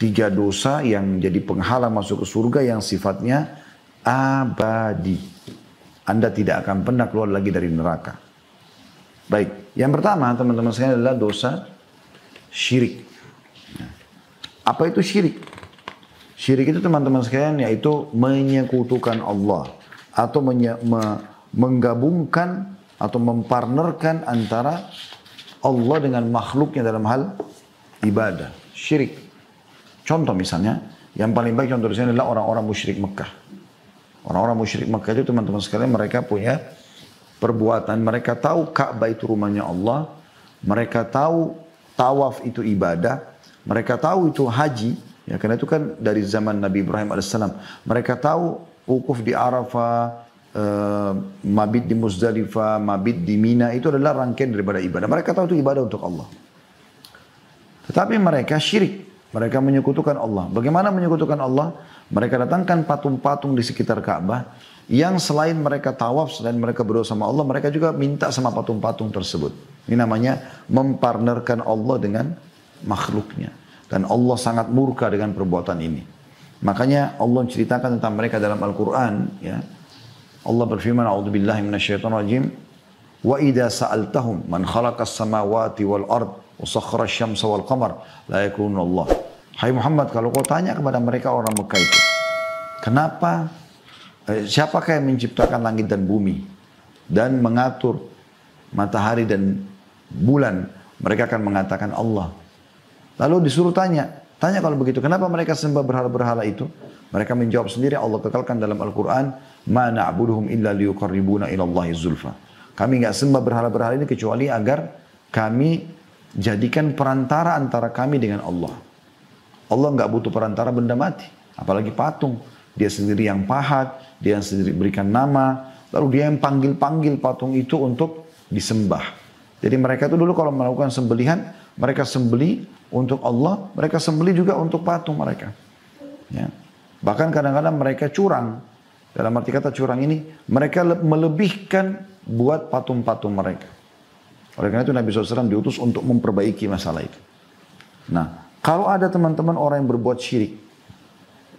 3 dosa yang jadi penghalang masuk ke surga yang sifatnya abadi. Anda tidak akan pernah keluar lagi dari neraka. Baik, yang pertama teman-teman sekalian adalah dosa syirik. Apa itu syirik? Syirik itu teman-teman sekalian yaitu menyekutukan Allah atau menggabungkan atau mempartnerkan antara Allah dengan makhluknya dalam hal ibadah, syirik. Contoh misalnya, yang paling baik contoh di sini adalah orang-orang musyrik Mekah. Orang-orang musyrik Mekah itu teman-teman sekalian mereka punya perbuatan, mereka tahu Ka'bah itu rumahnya Allah, mereka tahu tawaf itu ibadah, mereka tahu itu haji, ya karena itu kan dari zaman Nabi Ibrahim alaihissalam. Mereka tahu wukuf di Arafah, mabit di Muzdalifah, mabit di Mina, itu adalah rangkaian daripada ibadah. Mereka tahu itu ibadah untuk Allah. Tetapi mereka syirik, mereka menyekutukan Allah. Bagaimana menyekutukan Allah? Mereka datangkan patung-patung di sekitar Ka'bah, yang selain mereka tawaf, selain mereka berdoa sama Allah, mereka juga minta sama patung-patung tersebut. Ini namanya mempartnerkan Allah dengan makhluknya. Dan Allah sangat murka dengan perbuatan ini. Makanya Allah ceritakan tentang mereka dalam Al-Quran. Ya. Allah berfirman, A'udzubillahi minasyaitonirrajim. Wa idza sa'altahum man khalaqas samawati wal ard wa sakhkhara asy-syamsa wal qamar la yakununa Allah. Hai Muhammad, kalau kau tanya kepada mereka orang Mekah itu, kenapa siapakah yang menciptakan langit dan bumi dan mengatur matahari dan bulan? Mereka akan mengatakan Allah. Lalu disuruh tanya kalau begitu, kenapa mereka sembah berhala-berhala itu? Mereka menjawab sendiri, Allah kekalkan dalam Al-Quran, ma na'buduhum illa liyuqarribuna ilallahi zulfa. Kami enggak sembah berhala-berhala ini kecuali agar kami jadikan perantara antara kami dengan Allah. Allah enggak butuh perantara benda mati, apalagi patung. Dia sendiri yang pahat, dia yang sendiri berikan nama, lalu dia yang panggil-panggil patung itu untuk disembah. Jadi mereka itu dulu kalau melakukan sembelihan, mereka sembeli untuk Allah, mereka sembeli juga untuk patung mereka. Ya. Bahkan kadang-kadang mereka curang. Dalam arti kata curang ini, mereka melebihkan buat patung-patung mereka. Oleh karena itu Nabi SAW diutus untuk memperbaiki masalah itu. Nah, kalau ada teman-teman orang yang berbuat syirik,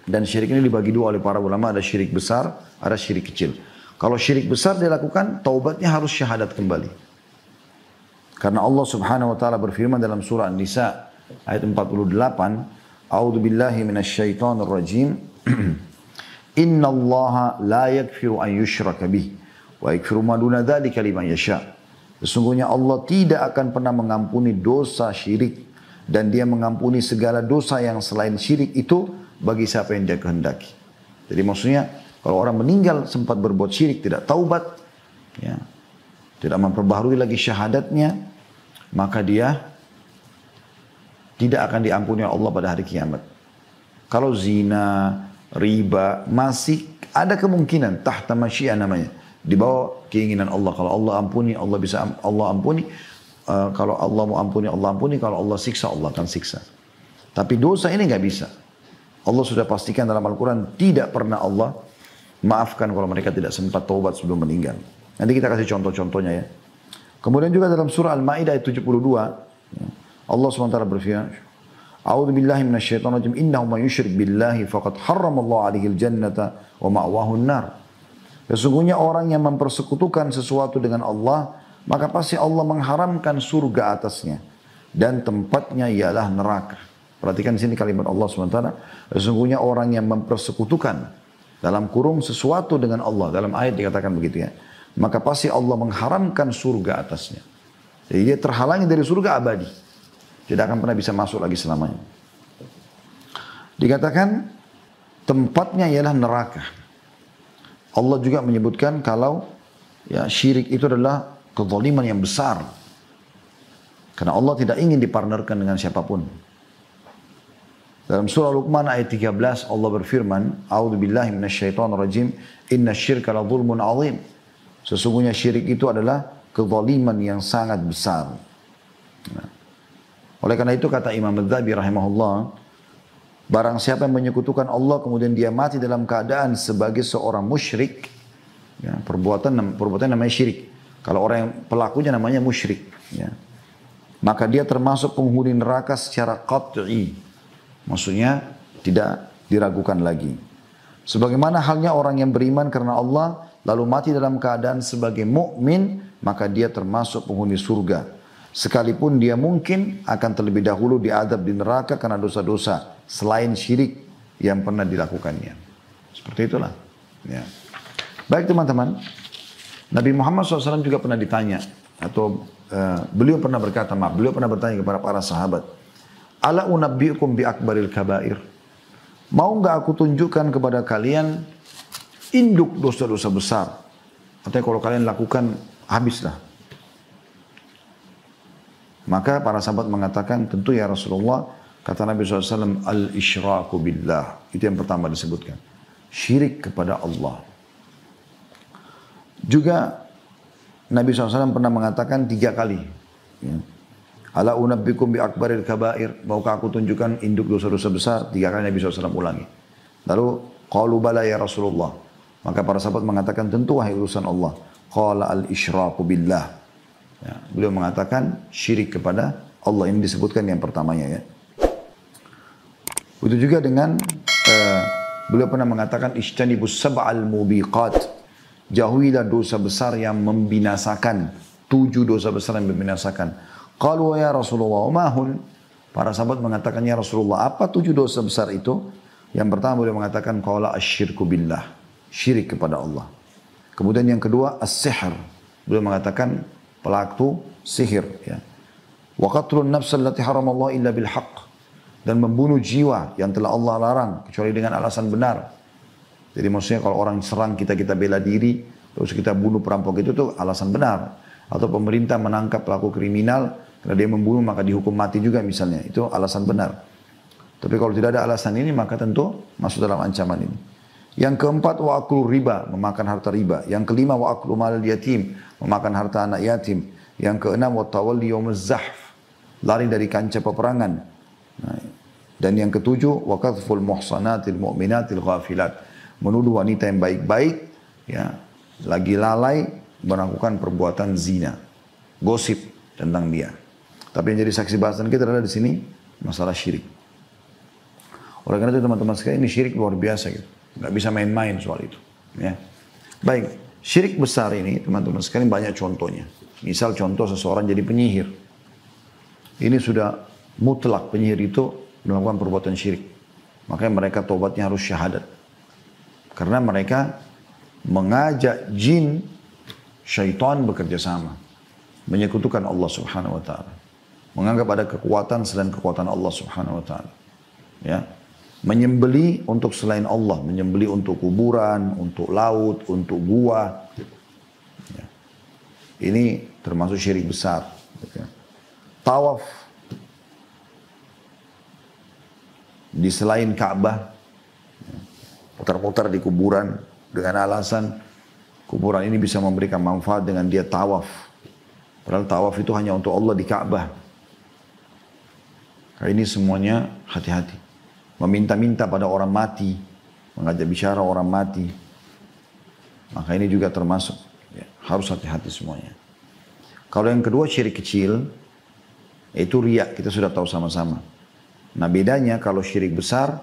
dan syirik ini dibagi dua oleh para ulama, ada syirik besar, ada syirik kecil. Kalau syirik besar dilakukan, taubatnya harus syahadat kembali. Karena Allah Subhanahu wa taala berfirman dalam surah An-Nisa ayat 48, A'udzu billahi minasyaitonir rajim. Innallaha la yaghfiru an yushraka bih wa yaghfiru ma duna dzalika liman yasha. Sesungguhnya Allah tidak akan pernah mengampuni dosa syirik dan Dia mengampuni segala dosa yang selain syirik itu bagi siapa yang Dia kehendaki. Jadi maksudnya kalau orang meninggal sempat berbuat syirik, tidak taubat, ya, tidak memperbaharui lagi syahadatnya, maka dia tidak akan diampuni oleh Allah pada hari kiamat. Kalau zina, riba, masih ada kemungkinan tahta masyiah namanya, di bawah keinginan Allah. Kalau Allah ampuni, Allah bisa Allah ampuni. Kalau Allah mau ampuni, Allah ampuni. Kalau Allah siksa, Allah akan siksa. Tapi dosa ini nggak bisa. Allah sudah pastikan dalam Al-Quran tidak pernah Allah maafkan kalau mereka tidak sempat taubat sebelum meninggal. Nanti kita kasih contoh-contohnya ya. Kemudian juga dalam surah Al-Ma'idah ayat 72, Allah SWT berfirman, A'udzu billahi minasyaitonir rajim, innahu may yusyrik billahi faqad harramallahu 'alaihi al-jannata wa ma'wahu an-nar. Sesungguhnya orang yang mempersekutukan sesuatu dengan Allah, maka pasti Allah mengharamkan surga atasnya dan tempatnya ialah neraka. Perhatikan di sini kalimat Allah SWT. Sesungguhnya orang yang mempersekutukan dalam kurung sesuatu dengan Allah, dalam ayat dikatakan begitu ya, maka pasti Allah mengharamkan surga atasnya. Jadi dia terhalangi dari surga abadi. Tidak akan pernah bisa masuk lagi selamanya. Dikatakan tempatnya ialah neraka. Allah juga menyebutkan kalau ya syirik itu adalah kezaliman yang besar. Karena Allah tidak ingin dipartnerkan dengan siapapun. Dalam surah Luqman ayat 13 Allah berfirman, A'udzu billahi minasyaitonir rajim, innasyirka la dzulmun 'adzim. Sesungguhnya syirik itu adalah kezaliman yang sangat besar. Nah. Oleh karena itu kata Imam Adz-Dzahabi rahimahullah, barang siapa yang menyekutukan Allah kemudian dia mati dalam keadaan sebagai seorang musyrik, ya, perbuatan namanya syirik. Kalau orang yang pelakunya namanya musyrik, ya, maka dia termasuk penghuni neraka secara qat'i. Maksudnya tidak diragukan lagi. Sebagaimana halnya orang yang beriman karena Allah lalu mati dalam keadaan sebagai mukmin, maka dia termasuk penghuni surga. Sekalipun dia mungkin akan terlebih dahulu diadab di neraka karena dosa-dosa selain syirik yang pernah dilakukannya. Seperti itulah. Ya. Baik teman-teman, Nabi Muhammad SAW juga pernah ditanya, atau beliau pernah bertanya kepada para sahabat, Ala unabbiukum bi akbaril kabair. Mau nggak aku tunjukkan kepada kalian induk dosa-dosa besar? Artinya kalau kalian lakukan, habislah. Maka para sahabat mengatakan, tentu ya Rasulullah, kata Nabi SAW, al-isyraku billah. Itu yang pertama disebutkan. Syirik kepada Allah. Juga Nabi SAW pernah mengatakan 3 kali. Ya. Ala unabbikum bi akbaril kabair. Maukah aku tunjukkan induk dosa-dosa besar? 3 kali Nabi SAW ulangi. Lalu, qalu bala ya Rasulullah. Maka para sahabat mengatakan, tentu wahai urusan Allah. Qala al-isyraku billah. Ya, beliau mengatakan syirik kepada Allah. Ini disebutkan yang pertamanya ya. Itu juga dengan beliau pernah mengatakan ijtanibus sab'al mubiqat. Jauhilah dosa besar yang membinasakan. 7 dosa besar yang membinasakan. Qalu ya Rasulullah mahun. Para sahabat mengatakan ya Rasulullah, apa 7 dosa besar itu? Yang pertama beliau mengatakan qala asyirku billah. Syirik kepada Allah. Kemudian yang kedua as-sihr. Beliau mengatakan pelaku sihir ya. Wa qatlun nafs allati haramallahu illa bil haqq. Dan membunuh jiwa yang telah Allah larang kecuali dengan alasan benar. Jadi maksudnya kalau orang serang kita, kita bela diri, terus kita bunuh perampok itu tuh alasan benar. Atau pemerintah menangkap pelaku kriminal karena dia membunuh maka dihukum mati juga misalnya. Itu alasan benar. Tapi kalau tidak ada alasan ini maka tentu masuk dalam ancaman ini. Yang keempat wa aklu riba, memakan harta riba. Yang kelima wa aklu mal yatim, memakan harta anak yatim. Yang keenam wa tawalli yaumuz zahf, lari dari kancah peperangan. Nah, dan yang ketujuh wa qadhful muhsanatil mu'minatil ghafilat, menuduh wanita yang baik-baik ya lagi lalai melakukan perbuatan zina, gosip tentang dia. Tapi yang jadi saksi bahasan kita adalah di sini masalah syirik. Oleh karena itu teman-teman sekalian, ini syirik luar biasa gitu. Nggak bisa main-main soal itu. Ya. Baik, syirik besar ini teman-teman sekalian banyak contohnya. Misal contoh seseorang jadi penyihir. Ini sudah mutlak penyihir itu melakukan perbuatan syirik. Makanya mereka tobatnya harus syahadat. Karena mereka mengajak jin, syaitan bekerja sama. Menyekutukan Allah subhanahu wa ta'ala. Menganggap ada kekuatan selain kekuatan Allah subhanahu wa ta'ala. Ya. Menyembeli untuk selain Allah. Menyembeli untuk kuburan, untuk laut, untuk gua. Ya. Ini termasuk syirik besar. Ya. Tawaf di selain Ka'bah. Putar-putar di kuburan dengan alasan kuburan ini bisa memberikan manfaat dengan dia tawaf. Padahal tawaf itu hanya untuk Allah di Ka'bah. Ini semuanya hati-hati. Meminta-minta pada orang mati, mengajak bicara orang mati. Maka ini juga termasuk. Ya, harus hati-hati semuanya. Kalau yang kedua syirik kecil, itu riya, kita sudah tahu sama-sama. Nah bedanya kalau syirik besar,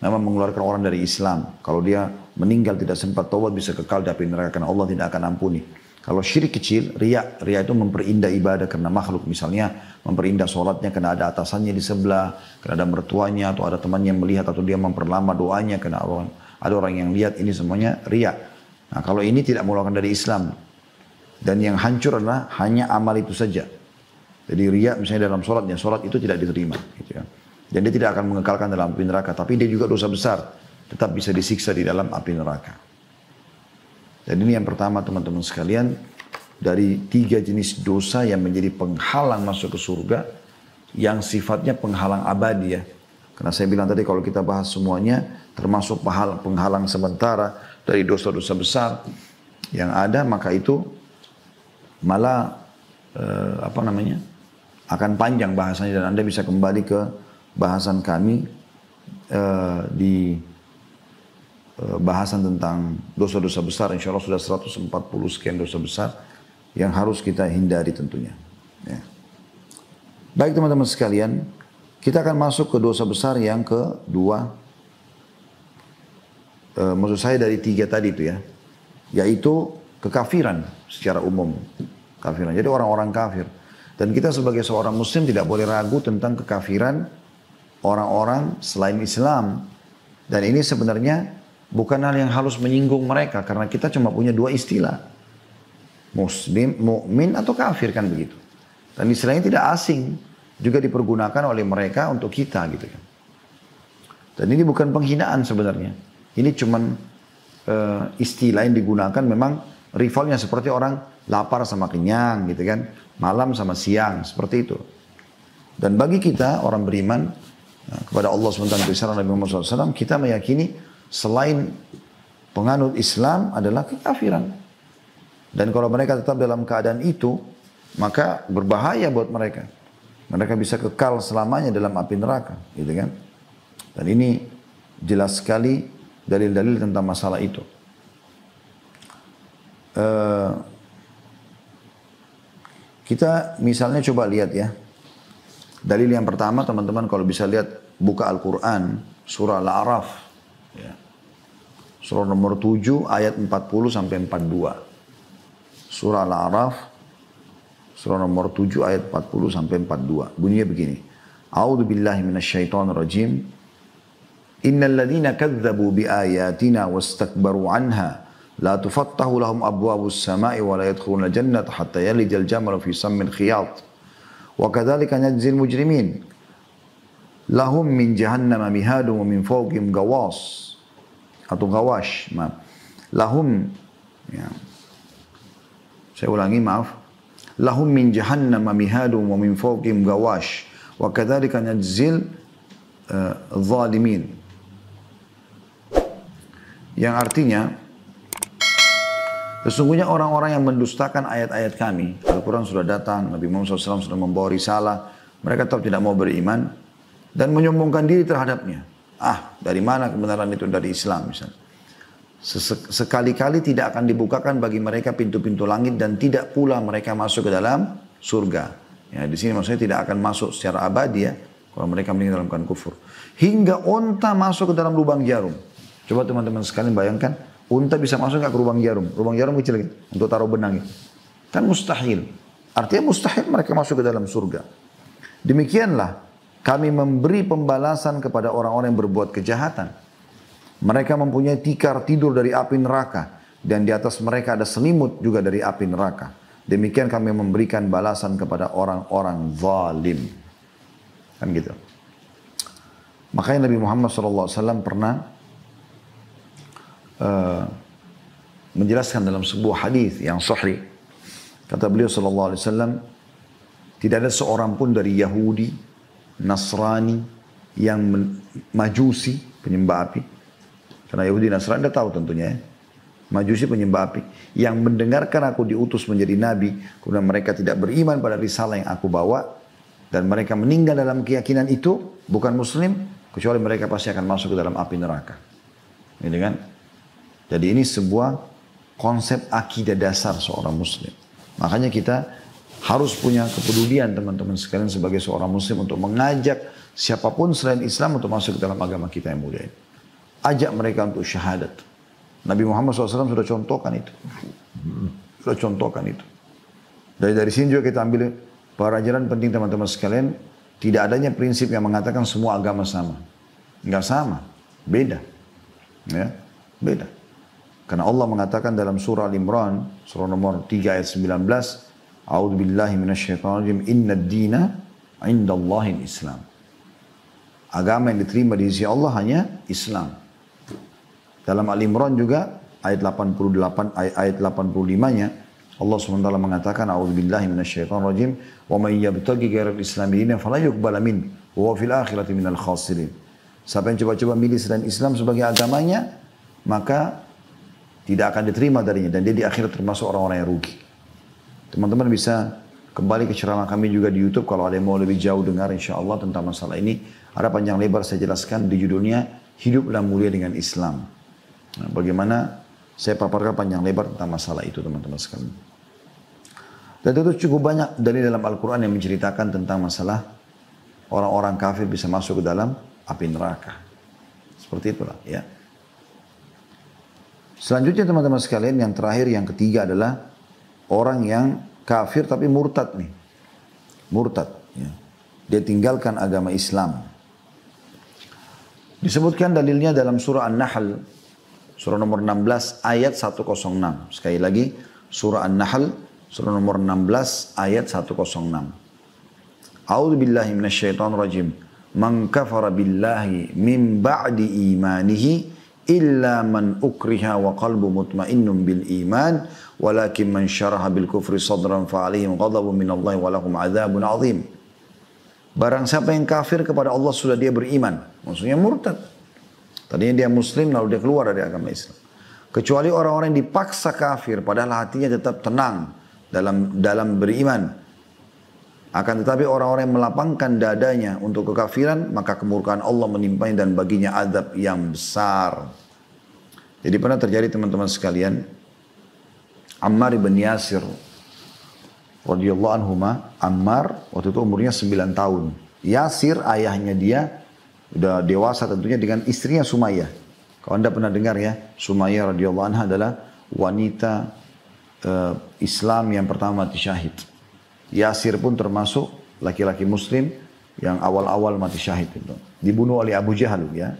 memang mengeluarkan orang dari Islam. Kalau dia meninggal tidak sempat taubat bisa kekal di api neraka karena Allah tidak akan ampuni. Kalau syirik kecil, riya itu memperindah ibadah karena makhluk. Misalnya memperindah sholatnya karena ada atasannya di sebelah, karena ada mertuanya atau ada temannya yang melihat atau dia memperlama doanya karena ada orang yang lihat, ini semuanya riya. Nah kalau ini tidak mengeluarkan dari Islam. Dan yang hancur adalah hanya amal itu saja. Jadi riya misalnya dalam sholatnya, sholat itu tidak diterima. Gitu ya. Dan dia tidak akan mengekalkan dalam api neraka. Tapi dia juga dosa besar. Tetap bisa disiksa di dalam api neraka. Dan ini yang pertama teman-teman sekalian. Dari 3 jenis dosa yang menjadi penghalang masuk ke surga. Yang sifatnya penghalang abadi ya. Karena saya bilang tadi kalau kita bahas semuanya. Termasuk penghalang sementara. Dari dosa-dosa besar. Yang ada maka itu. Malah akan panjang bahasanya. Dan Anda bisa kembali ke bahasan kami di bahasan tentang dosa-dosa besar. Insya Allah sudah 140 sekian dosa besar yang harus kita hindari tentunya. Ya. Baik teman-teman sekalian, Kita akan masuk ke dosa besar yang kedua. Maksud saya dari 3 tadi itu ya. Yaitu kekafiran secara umum. Kafiran. Jadi orang-orang kafir. Dan kita sebagai seorang muslim tidak boleh ragu tentang kekafiran orang-orang selain Islam. Dan ini sebenarnya bukan hal yang harus menyinggung mereka. Karena kita cuma punya 2 istilah. Muslim, mukmin atau kafir kan begitu. Dan istilahnya tidak asing. Juga dipergunakan oleh mereka untuk kita gitu kan. Dan ini bukan penghinaan sebenarnya. Ini cuman istilah yang digunakan memang rivalnya seperti orang lapar sama kenyang gitu kan. Malam sama siang seperti itu. Dan bagi kita orang beriman kepada Allah SWT dan Nabi Muhammad SAW, kita meyakini selain penganut Islam adalah kekafiran. Dan kalau mereka tetap dalam keadaan itu, maka berbahaya buat mereka. Mereka bisa kekal selamanya dalam api neraka, gitu kan? Dan ini jelas sekali dalil-dalil tentang masalah itu. Kita misalnya coba lihat ya. Dalil yang pertama teman-teman kalau bisa lihat buka Al-Quran surah Al-A'raf. Ya. Surah nomor 7 ayat 40 sampai 42. Surah Al-A'raf surah nomor 7 ayat 40 sampai 42. Bunyinya begini. A'udzu billahi minasyaitonir rajim. Innal ladzina kadzdzabu biayatina wastakbaru 'anha la tufattahu lahum abwabus samai wa la yadkhuluna jannata hatta yalijal jamalu fi sammil khiyat. Wa kadzalika najzil mujrimin. Lahum min jahannama mihadun wa min fawqihim gawas. Atau gawash, maaf. Lahum ya. Saya ulangi, maaf. Lahum min jahannama mihadun wa min fawqihim gawash. Wa kadzalika najzil zalimin. Yang artinya, sesungguhnya orang-orang yang mendustakan ayat-ayat kami, Al-Quran sudah datang, Nabi Muhammad SAW sudah membawa risalah, mereka tetap tidak mau beriman, dan menyombongkan diri terhadapnya. Dari mana kebenaran itu? Dari Islam misalnya. Sekali-kali tidak akan dibukakan bagi mereka pintu-pintu langit, dan tidak pula mereka masuk ke dalam surga. Ya, di sini maksudnya tidak akan masuk secara abadi ya, kalau mereka meninggal dalam keadaan kufur. Hingga unta masuk ke dalam lubang jarum. Coba teman-teman sekalian bayangkan, unta bisa masuk nggak ke lubang jarum? Lubang jarum kecil gitu, untuk taruh benang gitu. Kan mustahil. Artinya mustahil mereka masuk ke dalam surga. Demikianlah kami memberi pembalasan kepada orang-orang yang berbuat kejahatan. Mereka mempunyai tikar tidur dari api neraka. Dan di atas mereka ada selimut juga dari api neraka. Demikian kami memberikan balasan kepada orang-orang zalim. Kan gitu. Makanya Nabi Muhammad SAW pernah menjelaskan dalam sebuah hadis yang sahih. Kata beliau SAW, tidak ada seorang pun dari Yahudi, Nasrani, yang Majusi, penyembah api. Karena Yahudi Nasrani anda tahu tentunya ya. Majusi penyembah api. Yang mendengarkan aku diutus menjadi nabi. Kemudian mereka tidak beriman pada risalah yang aku bawa. Dan mereka meninggal dalam keyakinan itu. Bukan muslim. Kecuali mereka pasti akan masuk ke dalam api neraka. Ini kan. Jadi ini sebuah konsep akidah dasar seorang muslim. Makanya kita harus punya kepedulian teman-teman sekalian sebagai seorang muslim untuk mengajak siapapun selain Islam untuk masuk ke dalam agama kita yang mulia ini. Ajak mereka untuk syahadat. Nabi Muhammad SAW sudah contohkan itu. Sudah contohkan itu. Dari sini juga kita ambil pelajaran penting teman-teman sekalian. Tidak adanya prinsip yang mengatakan semua agama sama. Enggak sama. Beda. Ya, beda. Karena Allah mengatakan dalam surah Al-Imran, surah nomor 3 ayat 19, A'udzu billahi minasyaitonir rajim, innad dina 'indallahi Islam. Agama yang diterima di sisi Allah hanya Islam. Dalam Al-Imran juga ayat 88 ayat 85-nya Allah SWT mengatakan A'udzu billahi minasyaitonir rajim, wa may yabtaghi ghairal islami dinan fala yuqbal min wa huwa fil akhirati minal khasirin. Siapa yang coba-coba milih selain Islam sebagai agamanya, maka tidak akan diterima darinya. Dan dia di akhirat termasuk orang-orang yang rugi. Teman-teman bisa kembali ke ceramah kami juga di YouTube. Kalau ada yang mau lebih jauh dengar insya Allah tentang masalah ini. Ada panjang lebar saya jelaskan di judulnya Hiduplah Mulia dengan Islam. Nah, bagaimana saya paparkan panjang lebar tentang masalah itu teman-teman sekalian. Dan itu cukup banyak dari dalam Al-Quran yang menceritakan tentang masalah orang-orang kafir bisa masuk ke dalam api neraka. Seperti itulah ya. Selanjutnya teman-teman sekalian, yang terakhir, yang ketiga adalah orang yang kafir tapi murtad nih. Murtad. Ya. Dia tinggalkan agama Islam. Disebutkan dalilnya dalam surah An-Nahl, surah nomor 16 ayat 106. Sekali lagi, surah An-Nahl, surah nomor 16 ayat 106. A'udzu billahi minasyaitonir rajim. Man kafara billahi min ba'di imanihi illa man ukriha wa qalbu mutmainnun bil iman walakin man syaraha bil kufri sadran fa alaihim ghadabun minallahi wa lahum adzabun azim. Barang siapa yang kafir kepada Allah sudah dia beriman, maksudnya murtad. Tadinya dia muslim lalu dia keluar dari agama Islam. Kecuali orang-orang yang dipaksa kafir padahal hatinya tetap tenang dalam beriman. Akan tetapi orang-orang yang melapangkan dadanya untuk kekafiran, maka kemurkaan Allah menimpanya dan baginya azab yang besar. Jadi pernah terjadi teman-teman sekalian, Ammar ibn Yasir radhiyallahu anhuma, Ammar waktu itu umurnya 9 tahun. Yasir ayahnya dia udah dewasa tentunya dengan istrinya Sumayyah. Kalau Anda pernah dengar ya, Sumayyah radhiyallahu anha adalah wanita Islam yang pertama mati syahid. Yasir pun termasuk laki-laki muslim yang awal-awal mati syahid itu. Dibunuh oleh Abu Jahal ya.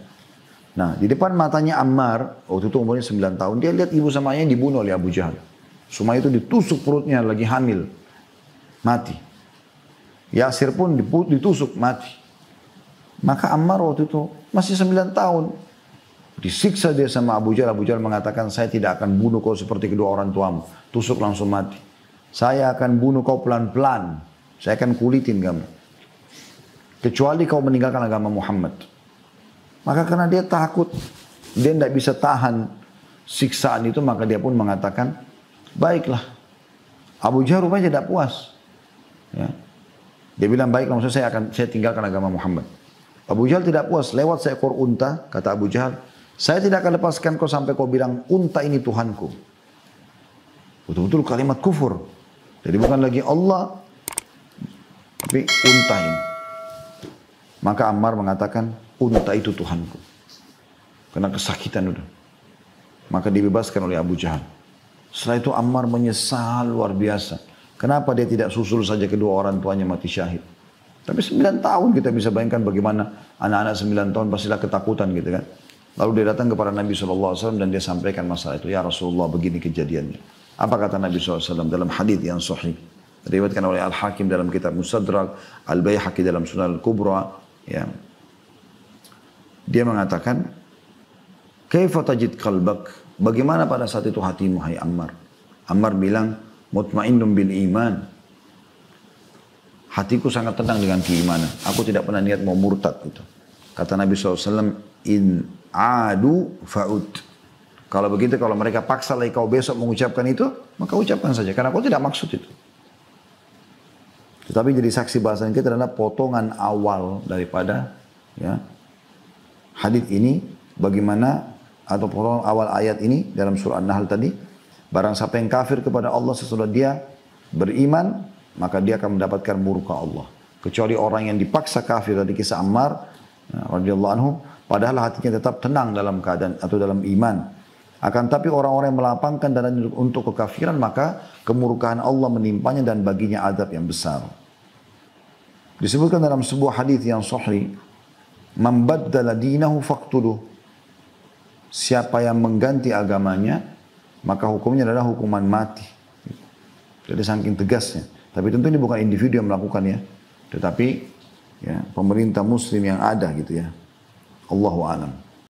Nah, di depan matanya Ammar, waktu itu umurnya 9 tahun, dia lihat ibu sama ayahnya dibunuh oleh Abu Jahal. Sumayyah itu ditusuk perutnya lagi hamil. Mati. Yasir pun ditusuk mati. Maka Ammar waktu itu masih 9 tahun. Disiksa dia sama Abu Jahal. Abu Jahal mengatakan, saya tidak akan bunuh kau seperti kedua orang tuamu. Tusuk langsung mati. Saya akan bunuh kau pelan-pelan. Saya akan kulitin kamu. Kecuali kau meninggalkan agama Muhammad. Maka karena dia takut, dia tidak bisa tahan siksaan itu, maka dia pun mengatakan, baiklah. Abu Jahal rupanya tidak puas. Ya. Dia bilang, baiklah, maksudnya saya tinggalkan agama Muhammad. Abu Jahal tidak puas, lewat seekor unta, kata Abu Jahal, saya tidak akan lepaskan kau sampai kau bilang, unta ini Tuhanku. Betul-betul kalimat kufur. Jadi bukan lagi Allah, tapi unta ini. Maka Ammar mengatakan, unta itu Tuhanku. Karena kesakitan udah. Maka dibebaskan oleh Abu Jahal. Setelah itu Ammar menyesal luar biasa. Kenapa dia tidak susul saja kedua orang tuanya mati syahid. Tapi 9 tahun kita bisa bayangkan bagaimana anak-anak 9 tahun pastilah ketakutan gitu kan. Lalu dia datang kepada Nabi SAW dan dia sampaikan masalah itu. Ya Rasulullah, begini kejadiannya. Apa kata Nabi SAW dalam hadis yang sahih? Diriwayatkan oleh Al-Hakim dalam kitab Mustadrak, Al-Baihaqi dalam Sunan Al-Kubra. Ya. Dia mengatakan, Kaifa tajid qalbak? Bagaimana pada saat itu hatimu, hai Ammar? Ammar bilang, mutmainnun bil iman. Hatiku sangat tenang dengan keimanan. Aku tidak pernah niat mau murtad itu. Kata Nabi SAW, in adu fa'ud. Kalau begitu, kalau mereka paksa lagi kau besok mengucapkan itu, maka ucapkan saja. Karena kau tidak maksud itu. Tetapi jadi saksi bahasan kita adalah potongan awal daripada ya, hadis ini. Bagaimana, atau potongan awal ayat ini dalam surah An-Nahl tadi. Barang siapa yang kafir kepada Allah sesudah dia beriman, maka dia akan mendapatkan murka Allah. Kecuali orang yang dipaksa kafir dari kisah Ammar radhiyallahu anhu, padahal hatinya tetap tenang dalam keadaan atau dalam iman. Akan tapi orang-orang yang melapangkan dadanya untuk kekafiran, maka kemurkaan Allah menimpanya dan baginya azab yang besar. Disebutkan dalam sebuah hadis yang sahih, "Man baddala dinahu faqtuluh." Siapa yang mengganti agamanya, maka hukumnya adalah hukuman mati. Jadi saking tegasnya. Tapi tentu ini bukan individu yang melakukan ya, tetapi ya, pemerintah muslim yang ada gitu ya. Allahu a'lam.